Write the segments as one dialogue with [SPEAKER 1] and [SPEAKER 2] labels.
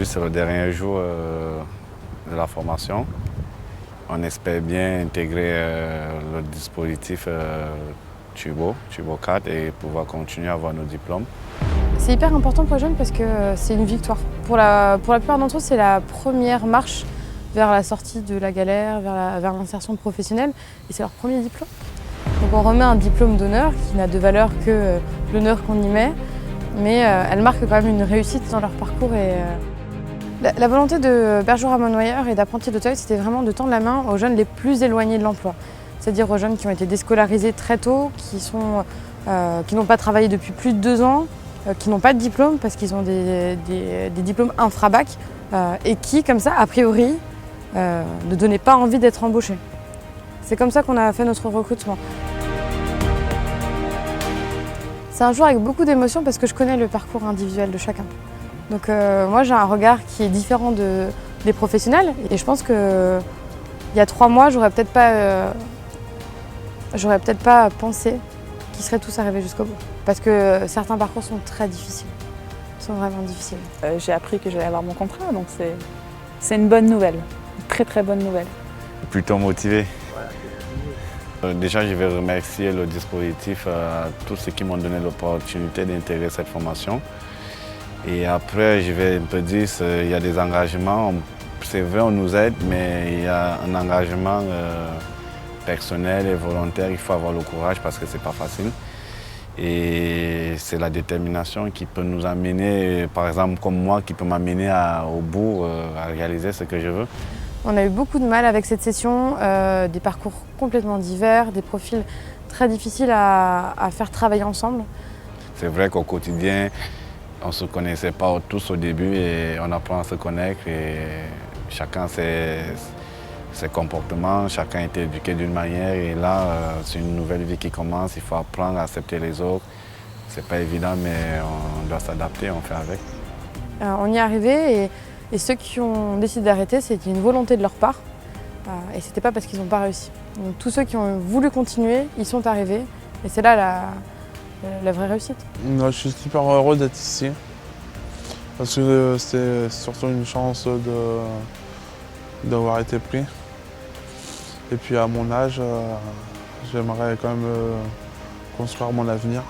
[SPEAKER 1] Aujourd'hui, c'est le dernier jour de la formation. On espère bien intégrer le dispositif Tubo 4 et pouvoir continuer à avoir nos diplômes.
[SPEAKER 2] C'est hyper important pour les jeunes parce que c'est une victoire. Pour la plupart d'entre eux, c'est la première marche vers la sortie de la galère, vers l'insertion professionnelle, et c'est leur premier diplôme. Donc on remet un diplôme d'honneur qui n'a de valeur que l'honneur qu'on y met, mais elle marque quand même une réussite dans leur parcours. La volonté de Bergeron Ramonnoyer et d'Apprentis d'Auteuil, c'était vraiment de tendre la main aux jeunes les plus éloignés de l'emploi. C'est-à-dire aux jeunes qui ont été déscolarisés très tôt, qui n'ont pas travaillé depuis plus de 2 ans, qui n'ont pas de diplôme parce qu'ils ont des diplômes infra-bac et qui, comme ça, a priori, ne donnaient pas envie d'être embauchés. C'est comme ça qu'on a fait notre recrutement. C'est un jour avec beaucoup d'émotions parce que je connais le parcours individuel de chacun. Donc moi j'ai un regard qui est différent des professionnels et je pense qu'il y a 3 mois j'aurais peut-être pas pensé qu'ils seraient tous arrivés jusqu'au bout. Parce que certains parcours sont très difficiles, sont vraiment difficiles.
[SPEAKER 3] J'ai appris que j'allais avoir mon contrat, donc c'est une bonne nouvelle, une très très bonne nouvelle.
[SPEAKER 1] Plutôt motivé. Déjà, je vais remercier le dispositif, tous ceux qui m'ont donné l'opportunité d'intégrer cette formation. Et après, je vais un peu dire qu'il y a des engagements. C'est vrai, on nous aide, mais il y a un engagement personnel et volontaire. Il faut avoir le courage parce que ce n'est pas facile. Et c'est la détermination qui peut nous amener, par exemple comme moi, qui peut m'amener au bout, à réaliser ce que je veux.
[SPEAKER 2] On a eu beaucoup de mal avec cette session, des parcours complètement divers, des profils très difficiles à faire travailler ensemble.
[SPEAKER 1] C'est vrai qu'au quotidien, on ne se connaissait pas tous au début et on apprend à se connaître et chacun ses comportements, chacun est éduqué d'une manière et là, c'est une nouvelle vie qui commence, il faut apprendre à accepter les autres. C'est pas évident mais on doit s'adapter, on fait avec.
[SPEAKER 2] On y est arrivé et ceux qui ont décidé d'arrêter, c'était une volonté de leur part et c'était pas parce qu'ils n'ont pas réussi. Donc tous ceux qui ont voulu continuer, ils sont arrivés et c'est là la vraie réussite.
[SPEAKER 4] Je suis super heureux d'être ici parce que c'est surtout une chance d'avoir été pris. Et puis à mon âge, j'aimerais quand même construire mon avenir.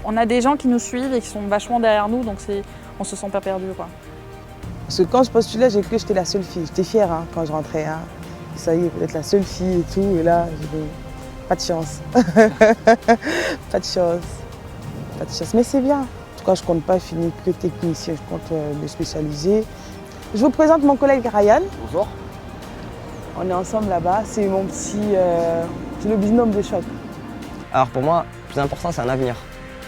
[SPEAKER 3] On a des gens qui nous suivent et qui sont vachement derrière nous, donc on se sent pas perdu, quoi.
[SPEAKER 5] Parce que quand je postulais, j'ai cru que j'étais la seule fille. J'étais fière quand je rentrais. Ça y est, peut-être la seule fille et tout. Et là, j'ai dit, pas de chance. Pas de chance. Pas de chance. Mais c'est bien. En tout cas, je ne compte pas finir que technicien, je compte me spécialiser. Je vous présente mon collègue Ryan.
[SPEAKER 6] Bonjour.
[SPEAKER 5] On est ensemble là-bas. C'est mon c'est le binôme de choc.
[SPEAKER 6] Alors pour moi, le plus important, c'est un avenir.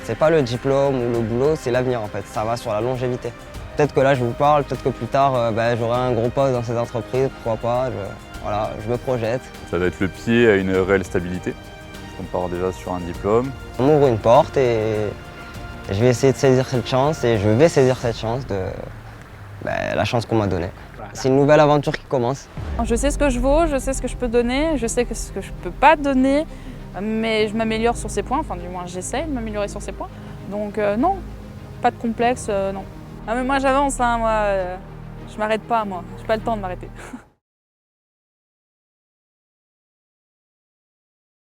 [SPEAKER 6] C'est pas le diplôme ou le boulot, c'est l'avenir en fait. Ça va sur la longévité. Peut-être que là, je vous parle, peut-être que plus tard, j'aurai un gros poste dans cette entreprise, pourquoi pas. Voilà, je me projette.
[SPEAKER 7] Ça va être le pied à une réelle stabilité. On part déjà sur un diplôme.
[SPEAKER 6] On m'ouvre une porte et je vais essayer de saisir cette chance et je vais saisir cette chance la chance qu'on m'a donnée. C'est une nouvelle aventure qui commence.
[SPEAKER 3] Je sais ce que je vaux, je sais ce que je peux donner, je sais ce que je peux pas donner, mais je m'améliore sur ces points, enfin du moins j'essaye de m'améliorer sur ces points. Donc non, pas de complexe, non. Ah mais moi j'avance, moi, je m'arrête pas moi, j'ai pas le temps de m'arrêter.